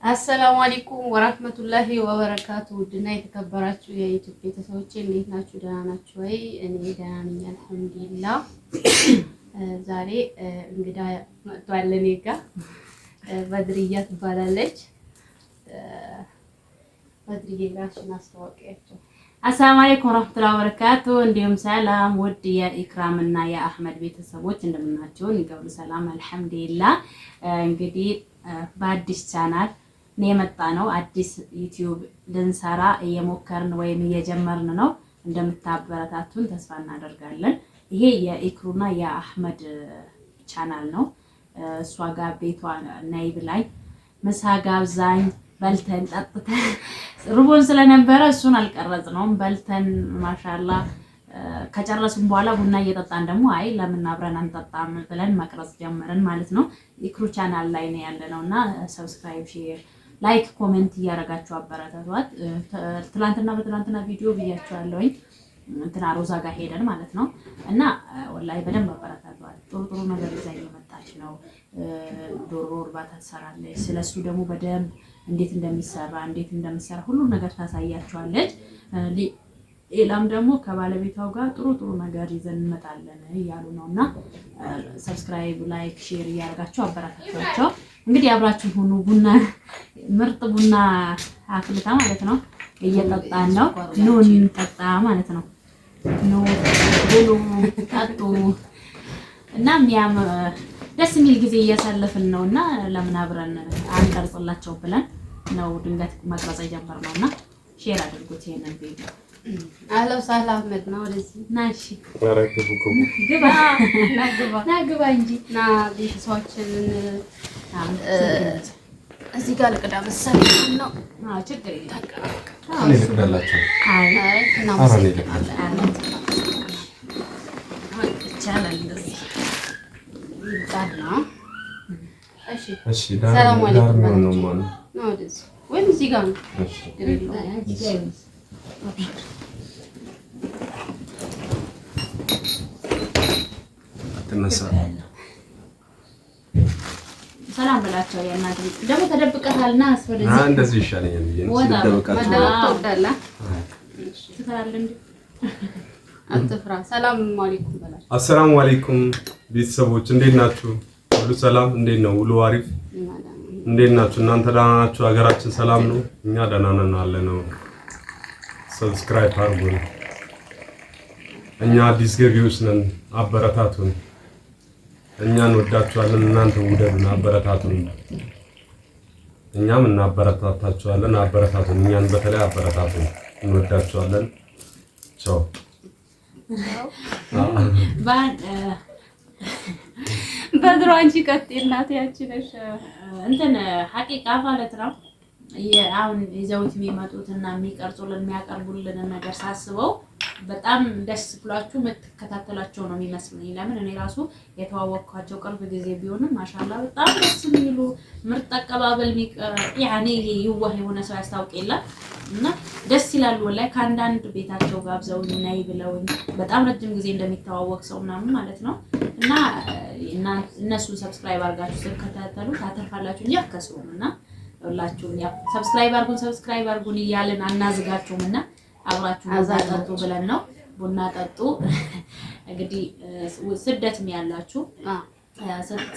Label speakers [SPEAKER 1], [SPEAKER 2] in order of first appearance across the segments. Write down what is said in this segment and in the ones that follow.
[SPEAKER 1] አሰላሙ አለይኩም ወራህመቱላሂ ወበረካቱ። ውድና የተከበራችሁ የዩቲዩብ ቤተሰቦቼ እንዴት ናችሁ? ደህና ናችሁ ወይ? እኔ ደህና ነኝ አልሐምዱሊላህ። ዛሬ እንግዳ መጥቷል እኔ ጋር በድርያ ትባላለች። በድርያ ራስሽን አስተዋውቂያቸው።
[SPEAKER 2] አሰላሙ አለይኩም ወራህመቱላሂ ወበረካቱ። እንዲሁም ሰላም ውድ የኢክራም እና የአህመድ ቤተሰቦች እንደምናችሁ? ይገቡ ሰላም አልሐምዱሊላህ። እንግዲህ በአዲስ ቻናል ነው የመጣ ነው። አዲስ ዩቲዩብ ልንሰራ እየሞከርን ወይም እየጀመርን ነው። እንደምታበረታቱን ተስፋ እናደርጋለን። ይሄ የኢክሩና የአህመድ ቻናል ነው። እሷ ጋር ቤቷ ነይ ብላኝ ምሳ ጋብዛኝ በልተን ጠጥተን ሩቦን ስለነበረ እሱን አልቀረጽነውም። በልተን ማሻአላ ከጨረስን በኋላ ቡና እየጠጣን ደግሞ አይ ለምን አብረን አንጠጣም ብለን መቅረጽ ጀመርን ማለት ነው። ኢክሩ ቻናል ላይ ነው ያለነውና ሰብስክራይብ፣ ሼር፣ ላይክ፣ ኮሜንት እያደረጋችሁ አበረታቷት። በትላንትና ቪዲዮ ብያችኋለሁኝ እንትና ሮዛ ጋር ሄደን ማለት ነው እና ወላሂ በደንብ አበረታቷት። ጥሩ ነገር ይዛ እየመጣች ነው። ዶሮ እርባታ ትሰራለች። ስለሱ ደግሞ በደንብ እንዴት እንደምትሰራ ሁሉም ነገር ታሳያችኋለች። ሌላም ደግሞ ከባለቤቷ ጋር ጥሩ ነገር ይዘን እንመጣለን እያሉ ነውና ሰብስክራይብ፣ ላይክ፣ ሼር እያደረጋችሁ አበረታቷቸው። እንግዲህ አብራችሁ ሁኑ። ምርጥ ቡና አፍልታ ማለት ነው እየጠጣን ነው። ኑ እንጠጣ ማለት ነው። ኑ ብሉ፣ ጠጡ እና ደስ የሚል ጊዜ እያሳለፍን ነውና ለምን አብረን አንቀርጽላቸው ብለን ነው ድንገት መቅረጽ የጀመርነውና ሼር አድርጉት ይሄንን ቪዲዮ።
[SPEAKER 1] አለው ሳላ አህመድ ነው ወደዚህ ናሺ ግባ እንጂ ና ቤተሰቦቻችንን እዚህ ጋር ልቅዳ መሰለኝ ነው። ችግር ሰላም አለይኩም ነው ወደዚህ ወይም እዚህ ጋር ነው።
[SPEAKER 2] ሰላም በላቸው። ያናት ደግሞ ተደብቀታልና አስወደዚህ
[SPEAKER 3] እንደዚህ ይሻለኛል እንዴ?
[SPEAKER 1] አትፍራ። ሰላም አለይኩም በላቸው።
[SPEAKER 3] አሰላሙ አለይኩም ቤተሰቦች እንዴት ናችሁ? ሁሉ ሰላም? እንዴት ነው? ሁሉ አሪፍ? እንዴት ናችሁ? እናንተ ደህና ናችሁ? ሀገራችን ሰላም ነው? እኛ ደህና ነን አለነው። ሰብስክራይብ አድርጉን። እኛ አዲስ ገቢዎች ነን፣ አበረታቱን። እኛን ወዳችኋለን፣ እናንተ ውደዱን፣ አበረታቱን። እኛም እናበረታታችኋለን፣ አበረታቱን። እኛን በተለይ አበረታቱን፣ እንወዳችኋለን። ቻው።
[SPEAKER 1] በድሮ አንቺ ቀጥ እናት ያቺ ነሽ
[SPEAKER 2] እንትን ሐቂቃ ማለት ነው። አሁን ይዘውት የሚመጡትና የሚቀርጹልን የሚያቀርቡልን ነገር ሳስበው በጣም ደስ ብሏችሁ የምትከታተላቸው ነው የሚመስለኝ። ለምን እኔ ራሱ የተዋወቅኳቸው ቅርብ ጊዜ ቢሆንም ማሻአላ በጣም ደስ የሚሉ ምርጥ አቀባበል ያኔ ይዋህ የሆነ ሰው ያስታውቅ የለም እና ደስ ይላሉ። ወላሂ ከአንዳንድ ቤታቸው ጋብዘውኝ ነይ ብለውኝ በጣም ረጅም ጊዜ እንደሚተዋወቅ ሰው ምናምን ማለት ነው እና እነሱ ሰብስክራይብ አድርጋችሁ ስትከታተሉ ታተርፋላችሁ እንጂ አትከስሩም። እና ሁላችሁም ያው ሰብስክራይብ አድርጉን እያልን አናዝጋችሁም እና አብራችሁ ጠጡ ብለን ነው። ቡና ጠጡ። እንግዲህ ስደትም ያላችሁ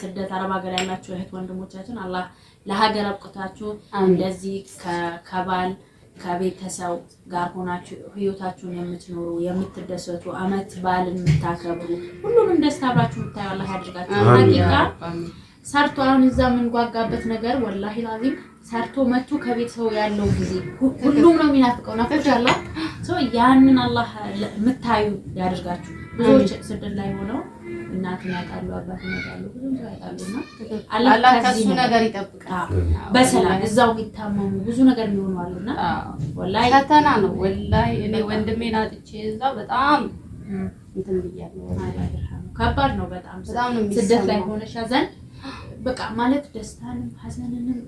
[SPEAKER 2] ስደት አረብ ሀገር ያላችሁ እህት ወንድሞቻችን አላህ ለሀገር አብቅታችሁ እንደዚህ ከባል ከቤተሰብ ጋር ሆናችሁ ህይወታችሁን የምትኖሩ የምትደሰቱ አመት በዓልን የምታከብሩ ሁሉንም ደስታ አብራችሁ የምታዩ አላህ ያድርጋችሁ። ሀቂቃ ሰርቶ አሁን እዛ የምንጓጋበት ነገር ወላሂ ላዚም ሰርቶ መቶ ከቤተሰቡ ያለው ጊዜ ሁሉም ነው የሚናፍቀው። ናፍቆሻላ ሰው ያንን አላህ የምታዩ ያድርጋችሁ። ብዙዎች ስደት ላይ ሆነው እናትን ያጣሉ፣ አባትን ያጣሉ፣ ብዙም ሰው ያጣሉና አላህ ከሱ ነገር ይጠብቃል። በሰላም እዛው የሚታመሙ ብዙ ነገር የሚሆኑ አሉና ወላሂ ፈተና ነው። ወላሂ እኔ ወንድሜን አጥቼ እዛ በጣም እንትን ብያለሁ። ከባድ ነው በጣም ስደት ላይ ሆነሽ ያዘን በቃ ማለት ደስታንም ሐዘንንም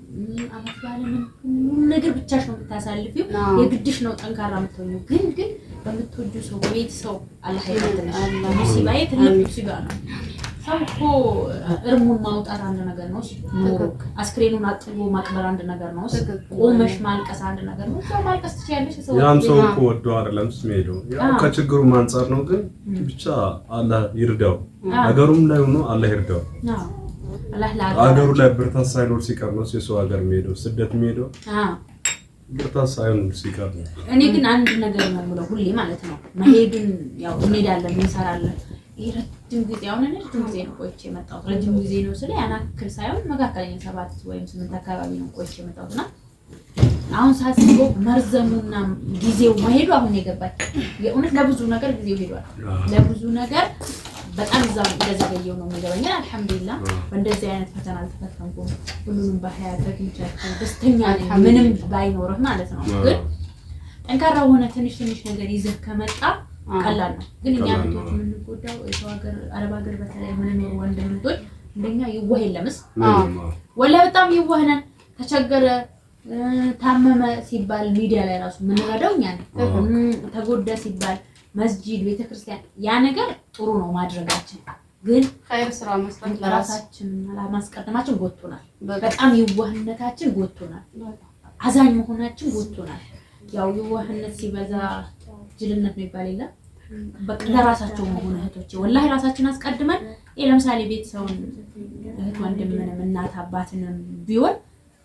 [SPEAKER 2] አመት በዓልንም ሁሉ ነገር ብቻሽ ነው የምታሳልፊው። የግድሽ ነው ጠንካራ የምትሆኚው። ግን በምትወጂው ሰው ቤት ሰው አላህ ይፈትንሽ። ሙሲባ ትልቅ ሙሲባ ነው። ሰው እኮ እርሙን ማውጣት አንድ ነገር ነው። አስክሬኑን አጥቦ ማቅበር አንድ ነገር ነው። ቆመሽ ማልቀስ አንድ ነገር ነው። ሰው ማልቀስ ትችያለሽ።
[SPEAKER 3] ያም ሰው እኮ ወዶ አይደለም የሚሄደው ያው ከችግሩ አንፃር ነው። ግን ብቻ አላህ ይርዳው። ሀገሩም ላይ ሆኖ አላህ ይርዳው። ሀገሩ ላይ ብርታት ሳይኖር ሲቀር ነው የሰው ሀገር የሚሄደው ስደት የሚሄደው። ብርታት ሳይኖር ሲቀር ነው።
[SPEAKER 2] እኔ ግን አንድ ነገር ነው የምለው ሁሌ ማለት ነው መሄድን ያው እንሄዳለን እንሰራለን። ይሄ ረጅም ጊዜ አሁን እኔ ረጅም ጊዜ ነው ቆይቼ የመጣሁት። ረጅም ጊዜ ነው ስለ ያናክል ሳይሆን መካከለኛ 7 ወይም 8 አካባቢ ነው ቆይቼ የመጣሁትና አሁን ሳስበው መርዘሙና ጊዜው መሄዱ አሁን የገባኝ የእውነት ለብዙ ነገር ጊዜው ሄዷል። ለብዙ ነገር በጣም እዛው እንደዘገየው ነው የሚገባኝ። አልሐምዱሊላህ በእንደዚህ አይነት ፈተና አልተፈተንኩም። ሁሉንም በሀያት ተግኝቻለሁ። ደስተኛ ነኝ ምንም ባይኖርህ ማለት ነው። ግን ጠንካራ ሆነ ትንሽ ነገር ይዘህ ከመጣ ቀላል ነው። ግን እኛ ምንቶች የምንጎዳው የሰው ሀገር አረብ ሀገር በተለይ የምንኖር ወንድምቶች እንደኛ ይዋህ የለምስ ወላ በጣም ይዋህ ነን። ተቸገረ ታመመ ሲባል ሚዲያ ላይ ራሱ የምንረዳው እኛ ነን። ተጎዳ ሲባል መስጂድ ቤተክርስቲያን ያ ነገር ጥሩ ነው ማድረጋችን። ግን
[SPEAKER 1] ኸይር ስራ መስራት
[SPEAKER 2] ለራሳችን ለማስቀደማችን ጎቶናል። በጣም ይዋህነታችን ጎቶናል። አዛኝ መሆናችን ጎቶናል። ያው ይዋህነት ሲበዛ ጅልነት ነው ይባል የለ። በቃ ለራሳቸው መሆን እህቶቼ ወላሂ ራሳችን አስቀድመን ለምሳሌ ቤተሰቡን እህት ወንድምንም እናት አባትንም ቢሆን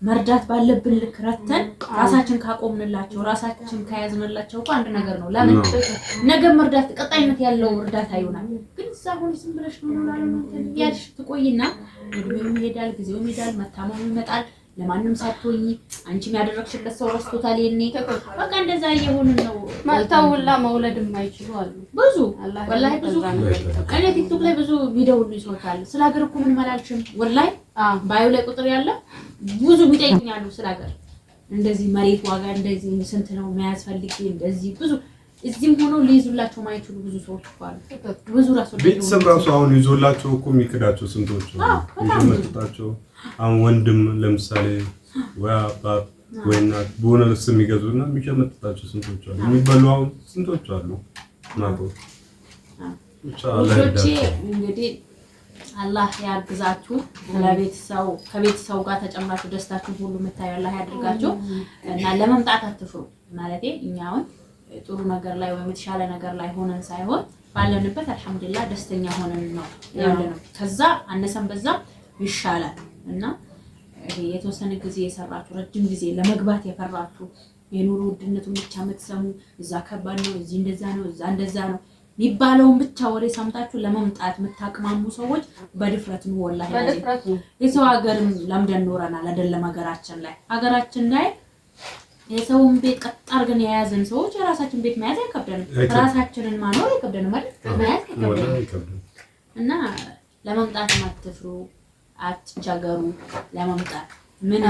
[SPEAKER 2] መርዳት ባለብን ልክ ረተን ራሳችን ካቆምንላቸው ራሳችን ከያዝንላቸው እኮ አንድ ነገር ነው። ለምን ነገ መርዳት ቀጣይነት ያለው እርዳታ ይሆናል። ግን ዛሁን ዝም ብለሽ ነው ያልሽ ትቆይና እድሜው ይሄዳል፣ ጊዜው ይሄዳል፣ መታመሙ ይመጣል። ለማንም ሳትሆኚ አንቺም ያደረግሽለት ሰው ረስቶታል። የኔ በቃ እንደዛ እየሆነ ነው።
[SPEAKER 1] ማታውላ መውለድ የማይችሉ አሉ ብዙ
[SPEAKER 2] ወላሂ ብዙ። እኔ ቲክቶክ ላይ ብዙ ቪዲዮ ሁሉ ይሰውታል። ስለ ሀገር እኮ ምን መላልሽም ወላሂ ባዩ ላይ ቁጥር ያለ ብዙ ቢጠይቁኛሉ ስለ ሀገር እንደዚህ መሬት ዋጋ እንደዚህ ስንት ነው መያዝ ፈልጌ እንደዚህ ብዙ እዚህም ሆኖ ሊይዙላቸው ማይችሉ ብዙ ሰዎች አሉ። ብዙ
[SPEAKER 3] ቤተሰብ ራሱ አሁን ይዞላቸው እኮ የሚክዳቸው ስንቶች ነው የሚመጣቸው። አሁን ወንድም ለምሳሌ ወይ አባት ወይ እናት በሆነ ልብስ የሚገዙና የሚሸመጥጣቸው ስንቶች አሉ። የሚበሉ አሁን ስንቶች አሉ ናቶ ብቻ አላህ
[SPEAKER 2] እንግዲህ አላህ ያግዛችሁ። ለቤተሰው ከቤተሰው ጋር ተጨምራችሁ ደስታችሁ ሁሉ የምታዩ አላህ ያድርጋችሁ እና ለመምጣት አትፍሩ። ማለቴ እኛውን ጥሩ ነገር ላይ ወይ የተሻለ ነገር ላይ ሆነን ሳይሆን ባለንበት አልሐምዱሊላህ ደስተኛ ሆነን ነው ያለነው። ከዛ አነሰን በዛም ይሻላል እና የተወሰነ ጊዜ የሰራችሁ ረጅም ጊዜ ለመግባት የፈራችሁ የኑሮ ውድነቱን ብቻ የምትሰሙ እዛ ከባድ ነው እዚህ እንደዛ ነው እዛ እንደዛ ነው የሚባለውን ብቻ ወሬ ሰምታችሁ ለመምጣት የምታቅማሙ ሰዎች በድፍረት ነው ወላሂ በድፍረት ነው። የሰው ሀገርም ለምደን ኖረናል አይደለም። ሀገራችን ላይ የሰውን ቤት ቀጥ አድርገን የያዘን ሰዎች የራሳችን ቤት መያዝ አይከብደንም። ራሳችንን ማኖር አይከብደንም ማለት መያዝ አይከብደንም። እና ለመምጣት አትፍሩ፣ አትቸገሩ። ለመምጣት ምን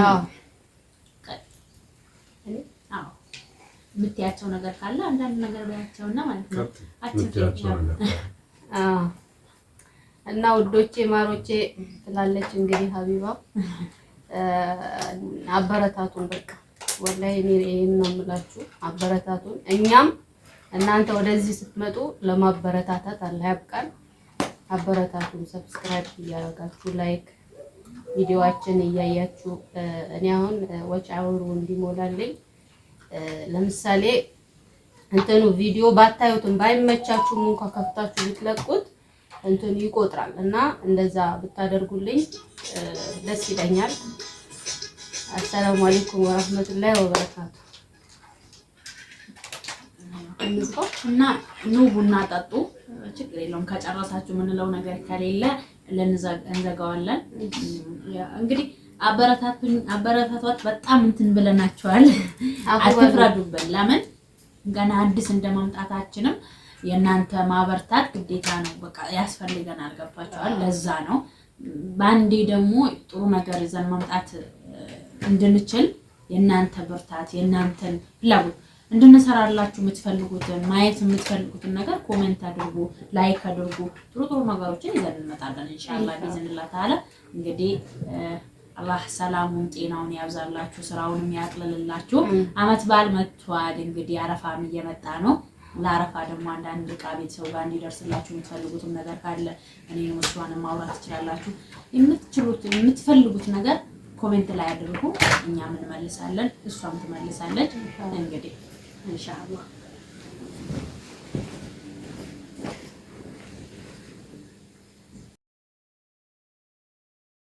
[SPEAKER 2] የምትያቸው ነገር ካለ አንዳንድ ነገር ባያቸውና ማለት ነው አትፍሩ።
[SPEAKER 1] እና ውዶቼ ማሮቼ ትላለች እንግዲህ ሀቢባ አበረታቱን። በቃ ወላሂ እኔ ይሄን ነው የምላችሁ፣ አበረታቱን። እኛም እናንተ ወደዚህ ስትመጡ ለማበረታታት አላህ ያብቃን። አበረታቱን። ሰብስክራይብ እያደረጋችሁ ላይክ ቪዲዮአችን እያያችሁ እኔ አሁን ወጭ አውሩ እንዲሞላልኝ ለምሳሌ እንትኑ ቪዲዮ ባታዩትም ባይመቻችሁም እንኳን ከፍታችሁ ብትለቁት እንትኑ ይቆጥራል እና እንደዛ ብታደርጉልኝ ደስ ይለኛል። አሰላሙ አለይኩም ወራህመቱላሂ ወበረካቱ።
[SPEAKER 2] እና ኑ ቡና ጠጡ፣ ችግር የለውም። ከጨረሳችሁ ምንለው ነገር ከሌለ እንዘጋዋለን። እንግዲህ አበረታቷት። በጣም እንትን ብለናቸዋል፣ አትፍረዱብን። ለምን ገና አዲስ እንደማምጣታችንም የእናንተ ማበርታት ግዴታ ነው፣ በቃ ያስፈልገናል። ገባችኋል? ለዛ ነው ባንዴ ደግሞ ጥሩ ነገር ይዘን ማምጣት እንድንችል የእናንተ ብርታት የእናንተን ፍላጎት እንድንሰራላችሁ የምትፈልጉትን ማየት የምትፈልጉትን ነገር ኮሜንት አድርጉ፣ ላይክ አድርጉ። ጥሩ ነገሮችን ይዘን እንመጣለን ኢንሻአላህ ቢዝንላህ ተዓላ። እንግዲህ አላህ ሰላሙን ጤናውን ያብዛላችሁ፣ ስራውንም ያቅልልላችሁ። አመት በዓል መጥቷል። እንግዲህ አረፋም እየመጣ ነው። ለአረፋ ደግሞ አንዳንድ ዕቃ ቤተሰብ ጋር እንዲደርስላችሁ የምትፈልጉትም ነገር ካለ እኔንም እሷንም ማውራት ትችላላችሁ። የምትፈልጉት ነገር ኮሜንት ላይ አድርጉ፣ እኛም እንመልሳለን፣ እሷም ትመልሳለች። እንግዲህ ኢንሻአላህ